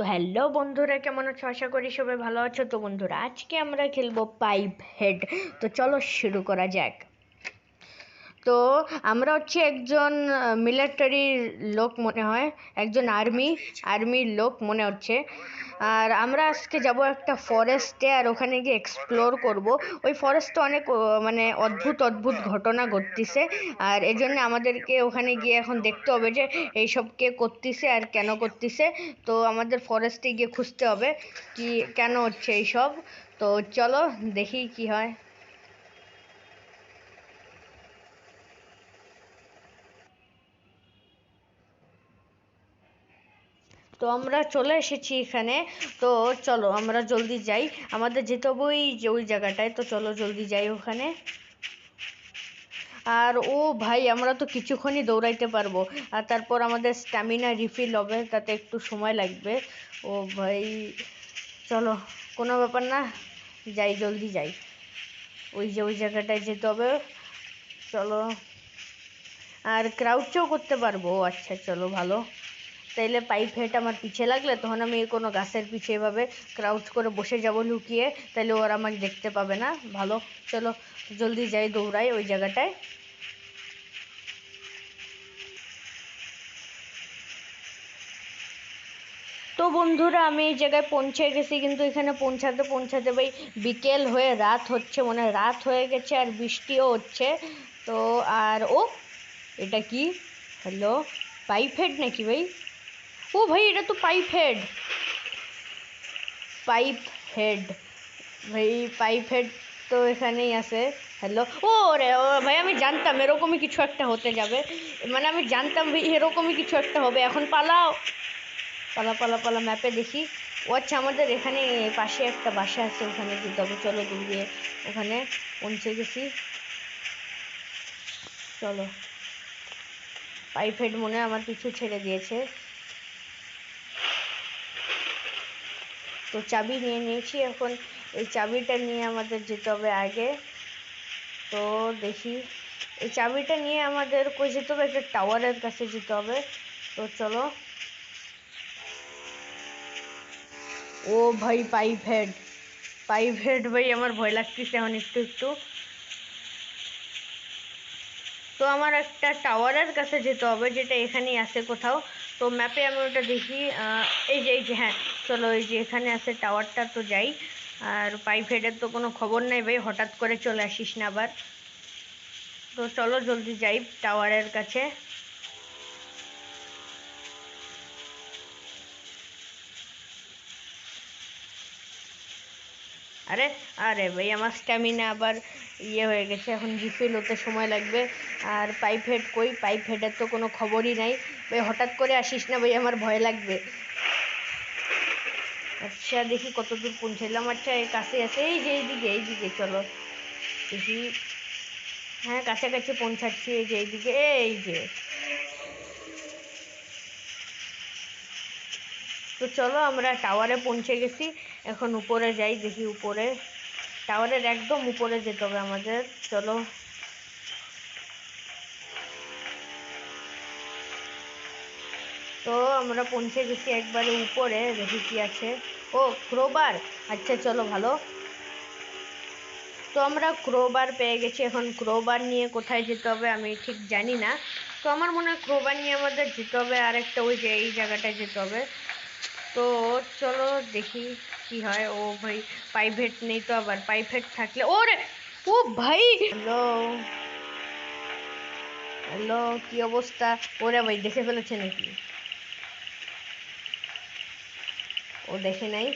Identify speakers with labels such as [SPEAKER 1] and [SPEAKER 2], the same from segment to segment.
[SPEAKER 1] তো হ্যালো বন্ধুরা, কেমন আছো? আশা করি সবাই ভালো আছো। তো বন্ধুরা, আজকে আমরা খেলবো পাইপ হেড। তো চলো শুরু করা যাক। তো আমরা হচ্ছে একজন মিলিটারির লোক মনে হয়, একজন আর্মির লোক মনে হচ্ছে। আর আমরা আজকে যাব একটা ফরেস্টে, আর ওখানে গিয়ে এক্সপ্লোর করব। ওই ফরেস্টে অনেক মানে অদ্ভুত অদ্ভুত ঘটনা ঘটতিছে, আর এজন্য আমাদেরকে ওখানে গিয়ে এখন দেখতে হবে যে এইসব কে করতিছে আর কেন করতিছে। তো আমাদের ফরেস্টে গিয়ে খুঁজতে হবে কি কেন হচ্ছে এইসব। তো চলো দেখি কি হয়। তো আমরা চলে এসেছি এখানে। তো চলো আমরা জলদি যাই, আমাদের যেতে হবে ওই জায়গাটায়। তো চলো জলদি যাই ওখানে। আর ও ভাই, আমরা তো কিছুক্ষণই দৌড়াইতে পারবো, আর তারপর আমাদের স্ট্যামিনা রিফিল হবে, তাতে একটু সময় লাগবে। ও ভাই চলো, কোনো ব্যাপার না, যাই জলদি যাই। ওই জায়গাটায় যেতে হবে। চলো, আর ক্রাউচও করতে পারবো। আচ্ছা চলো ভালো। তাইলে পাইপ হেড আমার পিছে লাগলে তখন আমি কোনো গাছের পিছে এভাবে ক্রাউচ করে বসে যাব লুকিয়ে, তাইলে ওরা আমাকে দেখতে পাবে না। ভালো, চলো জলদি যাই, দৌড়াই ওই জায়গাটায়। তো বন্ধুরা, আমি এই জায়গায় পৌঁছে গেছি, কিন্তু এখানে পৌঁছাতে পৌঁছাতে ভাই বিকেল হয়ে রাত হচ্ছে, মানে রাত হয়ে গেছে, আর বৃষ্টিও হচ্ছে। তো আর এটা কি? হ্যালো, পাইপ হেড নাকি ভাই? ও ভাই, এটা তো পাইপ হেড ভাই। পাইপ হেড তো এখানেই আছে। হ্যালো, ও ভাই, আমি জানতাম এরকমই কিছু একটা হতে যাবে, মানে আমি জানতাম ভাই এরকমই কিছু একটা হবে। এখন পালাও, পালা পালা পালা, ম্যাপে দেখি। ও আচ্ছা, আমাদের এখানে পাশে একটা বাসা আছে, ওখানে যেতে হবে। চলো দৌড়িয়ে ওখানে পৌঁছে গেছি। চলো, পাইপ হেড মনে হয় আমার পিছু ছেড়ে দিয়েছে। তো চাবি নিয়ে নিয়েছি, এখন এই চাবিটা নিয়ে আমাদের যেতে হবে আগে। তো দেখি, এই চাবিটা নিয়ে আমাদের কই যেতে হবে? একটা টাওয়ারের কাছে যেতে হবে। তো চলো। ও ভাই, পাইপ হেড ভাই, আমার ভয় লাগতেছে এখন একটু একটু। তো আমার একটা টাওয়ারের কাছে যেতে হবে, যেটা এখানেই আছে কোথাও। তো ম্যাপে আমি ওটা দেখি। এই যে হ্যাঁ, চলো, এই যে এখানে আছে টাওয়ারটা, তো যাই। আর পাইপ হেডের তো কোনো খবর নেই ভাই, হঠাৎ করে চলে আসিস না আবার। তো চলো জলদি যাই টাওয়ারের কাছে। আরে, আরে ভাই, আমার স্ট্যামিনা আবার হয়ে গেছে, এখন রিফিল হতে সময় লাগবে। আর পাইপ হেড কই? পাইপ হেডের তো কোনো খবরই নাই ভাই, হঠাৎ করে আসিস না ভাই, আমার ভয় লাগবে। আচ্ছা দেখি কত দূর পৌঁছাইলাম। আচ্ছা, এই কাছে আছে, এই যে এইদিকে চলো দেখি। হ্যাঁ, কাছাকাছি পৌঁছাচ্ছি, এই যে এইদিকে, এই যে। তো চলো, আমরা টাওয়ারে পৌঁছে গেছি। এখন উপরে যাই, দেখি উপরে, টাওয়ারের একদম উপরে যেতে হবে আমাদের। চলো। তো আমরা পৌঁছে গেছি একবারে উপরে, দেখি কি আছে। ও, ক্রোবার। আচ্ছা চলো ভালো। তো আমরা ক্রোবার পেয়ে গেছি, এখন ক্রোবার নিয়ে কোথায় যেতে হবে আমি ঠিক জানি না। তো আমার মনে হয় ক্রোবার নিয়ে আমাদের যেতে হবে আর একটা, ওই যে এই জায়গাটায় যেতে হবে। তো চলো দেখি কি হয়। ও ভাই, প্রাইভেট নেই তো, আবার প্রাইভেট থাকলে ওরে। ও ভাই, হ্যালো, হ্যালো, কি অবস্থা? ওরে ভাই, দেখে ফেলেছে নাকি? ও দেখে নাই,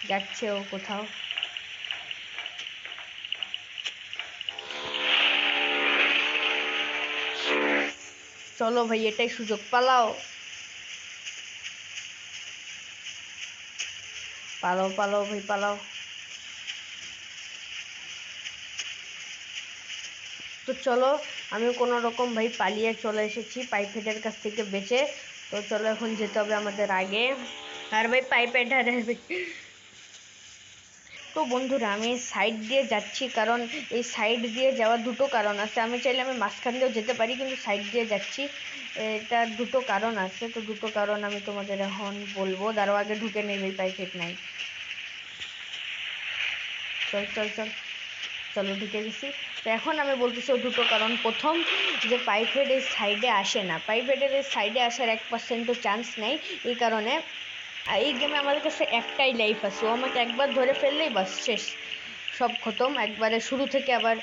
[SPEAKER 1] যাচ্ছে ও কোথাও। চলো ভাই, এটাই সুযোগ, পালাও পালাও পালাও ভাই, পালাও। তো চলো, আমি কোনো রকম ভাই পালিয়ে চলে এসেছি পাইপেটের কাছ থেকে বেঁচে। তো চলো, এখন যেতে হবে আমাদের আগে। আর ভাই পাইপেট, আরে তো বন্ধুরা আমি সাইড দিয়ে যাচ্ছি, কারণ এই সাইড দিয়ে যাওয়ার দুটো কারণ আছে। আমি চাইলে আমি মাঝখান দিয়েও যেতে পারি, কিন্তু সাইড দিয়ে যাচ্ছি, এটার দুটো কারণ আছে। তো দুটো কারণ আমি তোমাদের এখন বলবো। দাঁড়াও, আগে ঢুকে নেই, এই পাইপ হেড নাই। চল চল চল, চলো ঢুকে গেছি। তো এখন আমি বলতেছি ও দুটো কারণ। প্রথম, যে পাইপ হেড এই সাইডে আসে না, পাইপ হেডের এই সাইডে আসার 1%ও চান্স নেই। এই কারণে এই গেমে আমাদের কাছে একটাই লাইফ আছে, ও আমাকে একবার ধরে ফেললেই বাস শেষ, সব খতম, একবারে শুরু থেকে আবার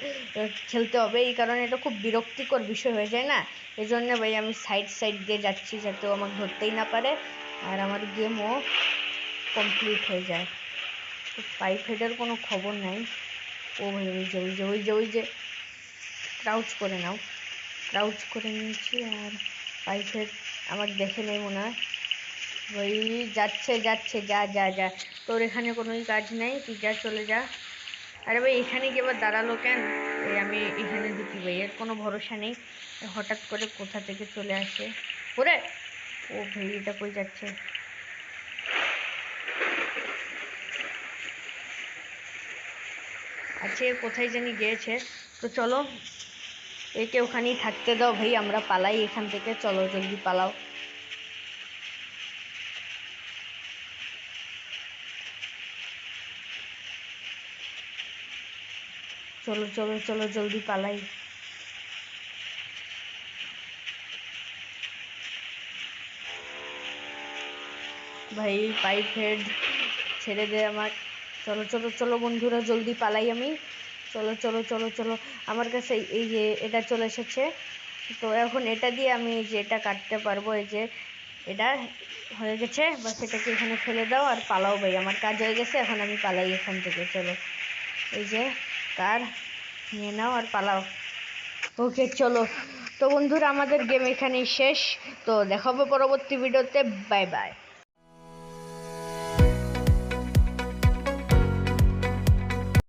[SPEAKER 1] খেলতে হবে। এই কারণে এটা খুব বিরক্তিকর বিষয় হয়ে যায় না, এই জন্য ভাই আমি সাইড সাইড দিয়ে যাচ্ছি, যাতে ও আমাকে ধরতেই না পারে আর আমার গেমও কমপ্লিট হয়ে যায়। তো পাইপ হেডের কোনো খবর নাই। ও ভাই ওই যে ওই যে ওই যে ওই যে ক্রাউচ করে নাও, ক্রাউচ করে নিয়েছি। আর পাইপ হেড আমাকে দেখে নেই মনে হয়। ওই যাচ্ছে যাচ্ছে, যা যা যা, তোর এখানে কোনোই কাজ নেই, তুই যা, চলে যা। আরে ভাই এখানে কি আবার দাঁড়ালো কেন? এই আমি এখানে ঢুকি ভাই, এর কোনো ভরসা নেই, হঠাৎ করে কোথা থেকে চলে আসে। ওরে ও ভাই, এটা কই যাচ্ছে? আচ্ছা কোথায় জানি গিয়েছে। তো চলো একে ওখানেই থাকতে দাও ভাই, আমরা পালাই এখান থেকে, চলো জলদি পালাও। চলো চলো চলো জলদি পালাই। ভাই পাইপ হেড ছেড়ে দে আমার। চলো চলো চলো বন্ধুরা, জলদি পালাই আমি। চলো চলো চলো চলো, আমার কাছে এই যে এটা চলে এসেছে। তো এখন এটা দিয়ে আমি যে এটা কাটতে পারবো, এই যে এটা হয়ে গেছে, বাস এটাকে এখানে ফেলে দাও আর পালাও ভাই, আমার কাজ হয়ে গেছে, এখন আমি পালাই এখান থেকে। চলো এই যে কার নিয়ে নাও আর পালাও। ওকে চলো। তো বন্ধুরা আমাদের গেম এখানেই শেষ। তো দেখাবো পরবর্তী ভিডিওতে। Bye bye.